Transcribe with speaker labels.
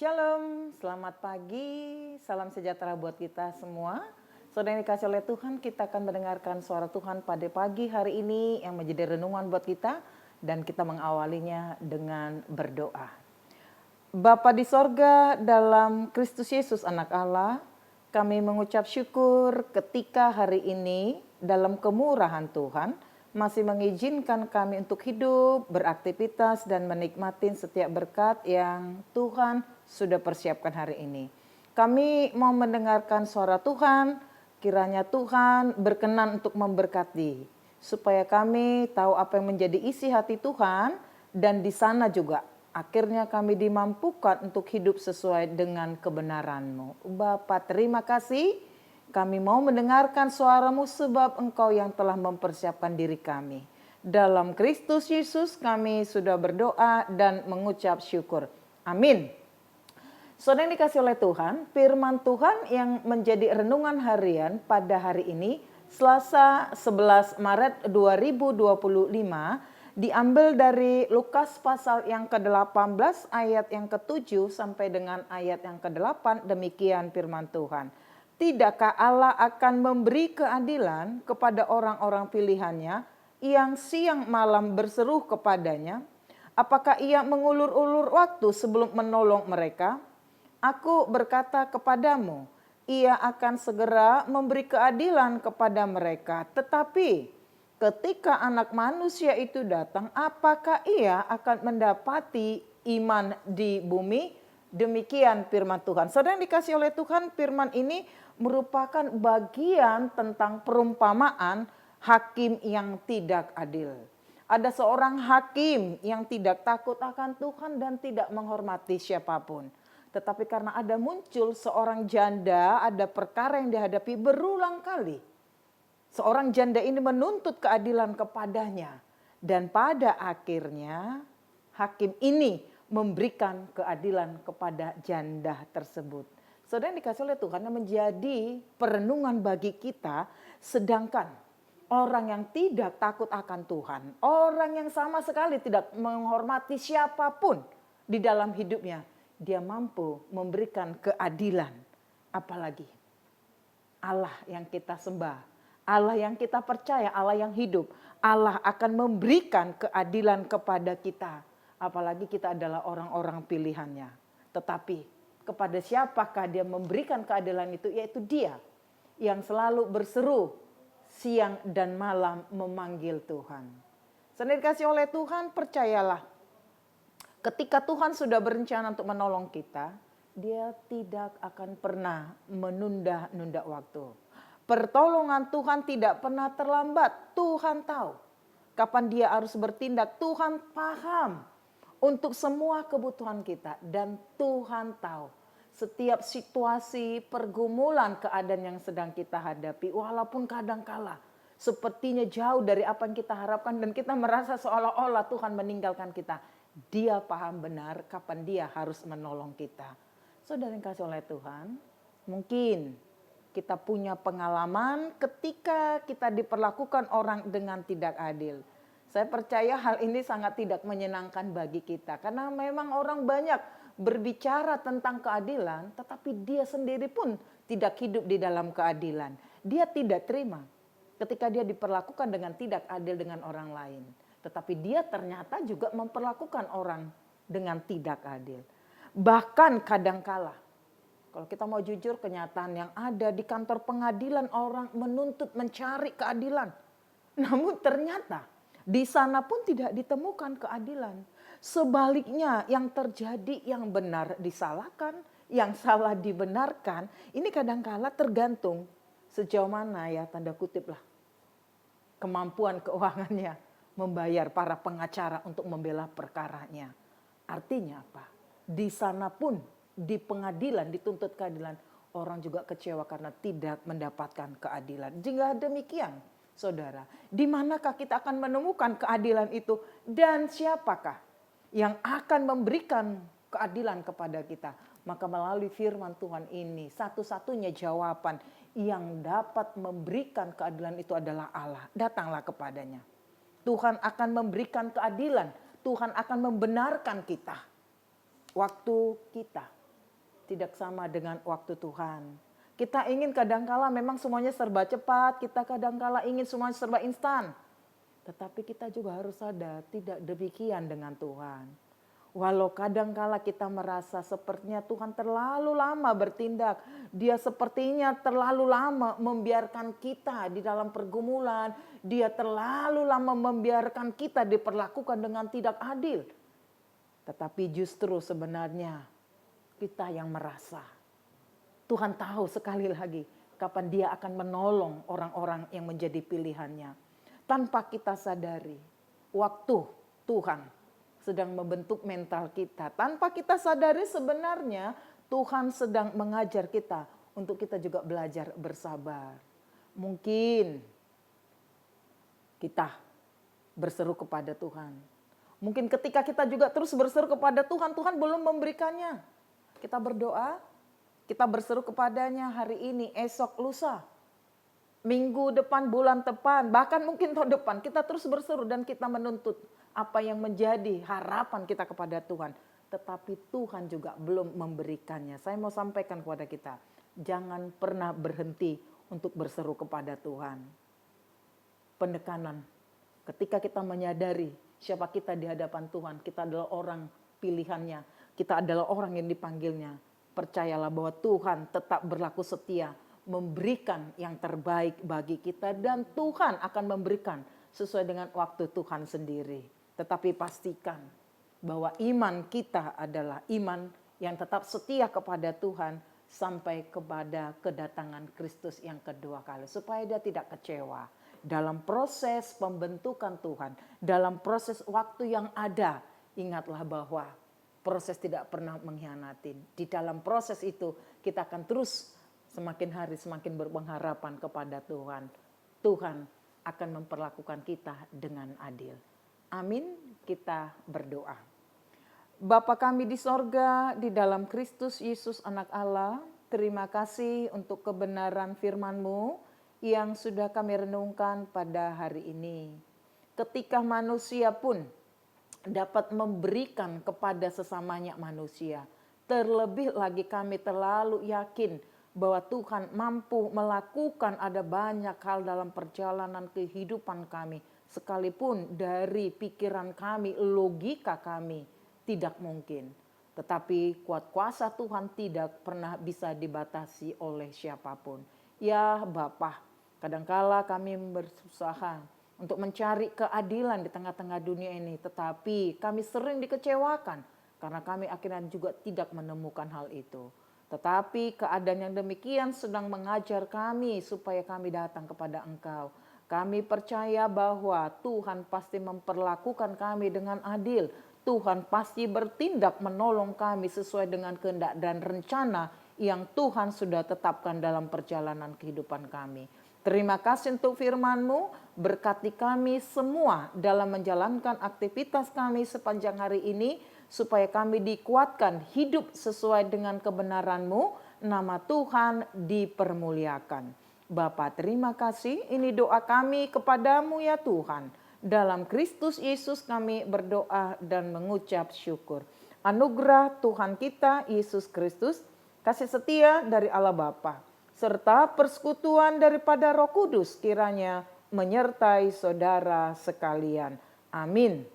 Speaker 1: Shalom, selamat pagi, salam sejahtera buat kita semua. Saudara yang dikasih oleh Tuhan, kita akan mendengarkan suara Tuhan pada pagi hari ini yang menjadi renungan buat kita dan kita mengawalinya dengan berdoa. Bapa di sorga, dalam Kristus Yesus anak Allah, kami mengucap syukur ketika hari ini dalam kemurahan Tuhan masih mengizinkan kami untuk hidup, beraktivitas, dan menikmati setiap berkat yang Tuhan sudah persiapkan hari ini. Kami mau mendengarkan suara Tuhan, kiranya Tuhan berkenan untuk memberkati, supaya kami tahu apa yang menjadi isi hati Tuhan, dan di sana juga akhirnya kami dimampukan untuk hidup sesuai dengan kebenaran-Mu. Bapa, terima kasih. Kami mau mendengarkan suara-Mu sebab Engkau yang telah mempersiapkan diri kami. Dalam Kristus Yesus kami sudah berdoa dan mengucap syukur. Amin. Saudara yang dikasih oleh Tuhan, firman Tuhan yang menjadi renungan harian pada hari ini, Selasa 11 Maret 2025, diambil dari Lukas pasal yang ke-18 ayat yang ke-7 sampai dengan ayat yang ke-8, demikian firman Tuhan. Tidakkah Allah akan memberi keadilan kepada orang-orang pilihannya yang siang malam berseru kepadanya? Apakah ia mengulur-ulur waktu sebelum menolong mereka? Aku berkata kepadamu, ia akan segera memberi keadilan kepada mereka. Tetapi ketika anak manusia itu datang, apakah ia akan mendapati iman di bumi? Demikian firman Tuhan. Saudara yang dikasih oleh Tuhan, firman ini merupakan bagian tentang perumpamaan hakim yang tidak adil. Ada seorang hakim yang tidak takut akan Tuhan dan tidak menghormati siapapun. Tetapi karena ada muncul seorang janda, ada perkara yang dihadapi berulang kali. Seorang janda ini menuntut keadilan kepadanya. Dan pada akhirnya hakim ini memberikan keadilan kepada janda tersebut. Saudara yang dikasih oleh Tuhan, yang menjadi perenungan bagi kita, sedangkan orang yang tidak takut akan Tuhan, orang yang sama sekali tidak menghormati siapapun di dalam hidupnya, dia mampu memberikan keadilan. Apalagi Allah yang kita sembah, Allah yang kita percaya, Allah yang hidup, Allah akan memberikan keadilan kepada kita. Apalagi kita adalah orang-orang pilihannya. Tetapi kepada siapakah dia memberikan keadilan itu? Yaitu dia yang selalu berseru siang dan malam memanggil Tuhan. Sendiri kasih oleh Tuhan, percayalah. Ketika Tuhan sudah berencana untuk menolong kita, dia tidak akan pernah menunda-nunda waktu. Pertolongan Tuhan tidak pernah terlambat. Tuhan tahu kapan dia harus bertindak. Tuhan paham untuk semua kebutuhan kita. Dan Tuhan tahu setiap situasi, pergumulan, keadaan yang sedang kita hadapi. Walaupun kadangkala sepertinya jauh dari apa yang kita harapkan. Dan kita merasa seolah-olah Tuhan meninggalkan kita. Dia paham benar kapan dia harus menolong kita. Saudara yang kasih oleh Tuhan, mungkin kita punya pengalaman ketika kita diperlakukan orang dengan tidak adil. Saya percaya hal ini sangat tidak menyenangkan bagi kita. Karena memang orang banyak berbicara tentang keadilan, tetapi dia sendiri pun tidak hidup di dalam keadilan. Dia tidak terima ketika dia diperlakukan dengan tidak adil dengan orang lain. Tetapi dia ternyata juga memperlakukan orang dengan tidak adil. Bahkan kadangkala, kalau kita mau jujur, kenyataan yang ada di kantor pengadilan, orang menuntut mencari keadilan. Namun ternyata di sana pun tidak ditemukan keadilan. Sebaliknya yang terjadi, yang benar disalahkan, yang salah dibenarkan. Ini kadangkala tergantung sejauh mana ya, tanda kutip lah, kemampuan keuangannya membayar para pengacara untuk membela perkaranya. Artinya apa? Di sana pun di pengadilan dituntut keadilan, orang juga kecewa karena tidak mendapatkan keadilan. Jika demikian, saudara, di manakah kita akan menemukan keadilan itu dan siapakah yang akan memberikan keadilan kepada kita? Maka melalui firman Tuhan ini, satu-satunya jawaban yang dapat memberikan keadilan itu adalah Allah. Datanglah kepadanya. Tuhan akan memberikan keadilan. Tuhan akan membenarkan kita. Waktu kita tidak sama dengan waktu Tuhan. Kita ingin kadangkala memang semuanya serba cepat, kita kadangkala ingin semuanya serba instan. Tetapi kita juga harus sadar tidak demikian dengan Tuhan. Walau kadangkala kita merasa sepertinya Tuhan terlalu lama bertindak. Dia sepertinya terlalu lama membiarkan kita di dalam pergumulan. Dia terlalu lama membiarkan kita diperlakukan dengan tidak adil. Tetapi justru sebenarnya kita yang merasa. Tuhan tahu sekali lagi kapan dia akan menolong orang-orang yang menjadi pilihannya. Tanpa kita sadari waktu Tuhan sedang membentuk mental kita. Tanpa kita sadari sebenarnya Tuhan sedang mengajar kita untuk kita juga belajar bersabar. Mungkin kita berseru kepada Tuhan. Mungkin ketika kita juga terus berseru kepada Tuhan, Tuhan belum memberikannya. Kita berdoa, kita berseru kepadanya hari ini, esok, lusa. Minggu depan, bulan depan, bahkan mungkin tahun depan. Kita terus berseru dan kita menuntut apa yang menjadi harapan kita kepada Tuhan. Tetapi Tuhan juga belum memberikannya. Saya mau sampaikan kepada kita, jangan pernah berhenti untuk berseru kepada Tuhan. Penekanan, ketika kita menyadari siapa kita di hadapan Tuhan, kita adalah orang pilihannya, kita adalah orang yang dipanggilnya. Percayalah bahwa Tuhan tetap berlaku setia, memberikan yang terbaik bagi kita, dan Tuhan akan memberikan sesuai dengan waktu Tuhan sendiri. Tetapi pastikan bahwa iman kita adalah iman yang tetap setia kepada Tuhan sampai kepada kedatangan Kristus yang kedua kali. Supaya dia tidak kecewa dalam proses pembentukan Tuhan, dalam proses waktu yang ada. Ingatlah bahwa proses tidak pernah mengkhianati. Di dalam proses itu kita akan terus semakin hari semakin berpengharapan kepada Tuhan. Tuhan akan memperlakukan kita dengan adil. Amin, kita berdoa. Bapa kami di sorga, di dalam Kristus Yesus anak Allah, terima kasih untuk kebenaran firman-Mu yang sudah kami renungkan pada hari ini. Ketika manusia pun dapat memberikan kepada sesamanya manusia, terlebih lagi kami terlalu yakin bahwa Tuhan mampu melakukan ada banyak hal dalam perjalanan kehidupan kami. Sekalipun dari pikiran kami, logika kami tidak mungkin. Tetapi kuat kuasa Tuhan tidak pernah bisa dibatasi oleh siapapun. Ya Bapa, kadangkala kami berusaha untuk mencari keadilan di tengah-tengah dunia ini. Tetapi kami sering dikecewakan karena kami akhirnya juga tidak menemukan hal itu. Tetapi keadaan yang demikian sedang mengajar kami supaya kami datang kepada Engkau. Kami percaya bahwa Tuhan pasti memperlakukan kami dengan adil. Tuhan pasti bertindak menolong kami sesuai dengan kehendak dan rencana yang Tuhan sudah tetapkan dalam perjalanan kehidupan kami. Terima kasih untuk firman-Mu, berkati kami semua dalam menjalankan aktivitas kami sepanjang hari ini, supaya kami dikuatkan hidup sesuai dengan kebenaran-Mu, nama Tuhan dipermuliakan. Bapa, terima kasih, ini doa kami kepadamu ya Tuhan. Dalam Kristus Yesus kami berdoa dan mengucap syukur. Anugerah Tuhan kita Yesus Kristus, kasih setia dari Allah Bapa, serta persekutuan daripada Roh Kudus kiranya menyertai saudara sekalian. Amin.